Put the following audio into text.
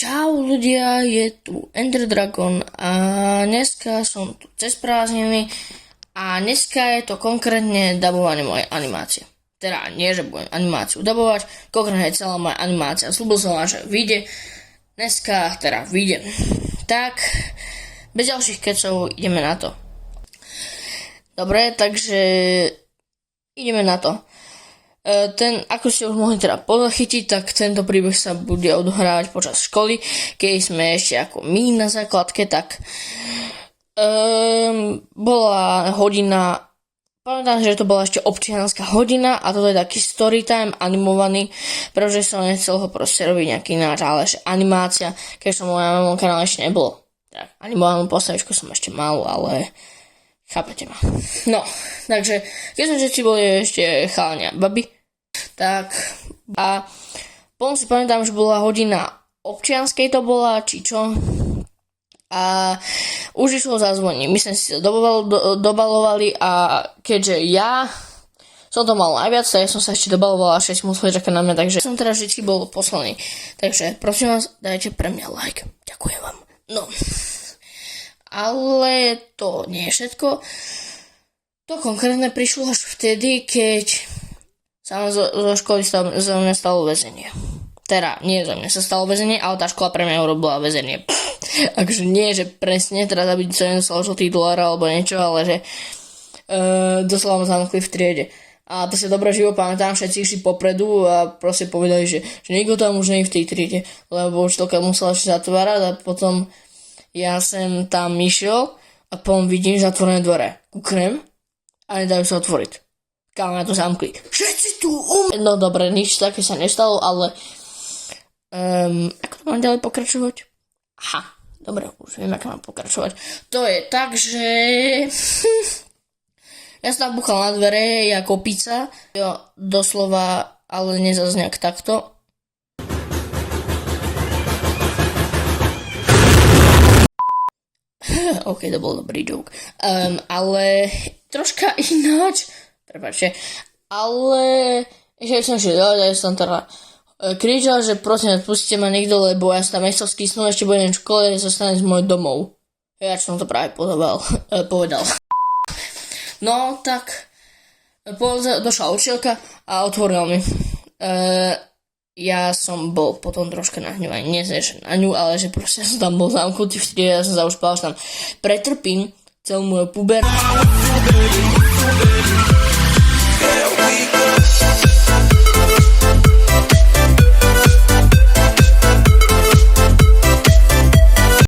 Čau ľudia, je tu Ender Dragon a dneska som tu cez prázdniny a dneska je to konkrétne dabovanie mojej animácie. Teda nie, že budem animáciu dabovať, konkrétne je celá moja animácia. Slúbil som vám, že vyjde dneska, teda vyjde. Tak, bez ďalších kecov ideme na to. Dobre, takže ideme na to. Ako ste už mohli teda podchytiť, tak tento príbeh sa bude odohrávať počas školy, keď sme ešte ako my na základke, tak bola hodina, pamätám, že to bola ešte občianska hodina a toto je taký storytime animovaný, pretože som nechcel ho proste robiť nejaký ináč, ale že animácia, keď som na mojom kanále ešte nebolo. Tak, animovanú postavičku som ešte mal, ale chápete ma. No, takže keď sme všetci boli ešte chalania baby, tak a potom si pamätám, že bola hodina občianskej to bola, či čo. A už išlo zazvoniť. My sme si to dobalovali a keďže ja som to mal najviac, tak ja som sa ešte dobaloval a všetci museli čakať na mňa, takže som teda vždy bol poslaný. Takže prosím vás, dajte pre mňa like. Ďakujem vám. No. Ale to nie je všetko. To konkrétne prišlo až vtedy, keď sa zo školy za mňa stalo väzenie. Teda, nie za mňa sa stalo väzenie, ale tá škola pre mňa urobila väzenie. Takže nie, že presne, teraz aby sa nedostalo $1 alebo niečo, ale že doslova ma zamkli v triede. A to si dobre živo pamätám, všetci išli popredu a proste povedali, že nikto tam už nie je v tej triede, lebo učiteľka musela ešte zatvárať a potom ja som tam išiel a potom vidím zatvorené dvere. Kúknem a nedajú sa otvoriť. Kámo, na to zamkli. Všetci tu No dobre, nič také sa nestalo, ale ako to mám ďalej pokračovať? Aha, dobre, už viem, ako mám pokračovať. To je tak, že ja som tam búchal na dvere, ako pizza. Jo, doslova, ale nezas nejak takto. OK, to bol dobrý joke. Ale troška ináč. Prepáčte. Ale ešte som šiel, ja som teda kričal, že prosím, pustite ma niekto, lebo ja som tam nechcel skysnúť, ešte budem v škole, že sa stane z môj domov. Ja som to práve povedal. No, tak došla učiteľka a otvorila mi. Ja som bol potom troška nahnevaný, nie že na ňu, ale že proste som tam bol zamknutý v triede, ja som sa už povedal, že tam pretrpím celú moju pubertu.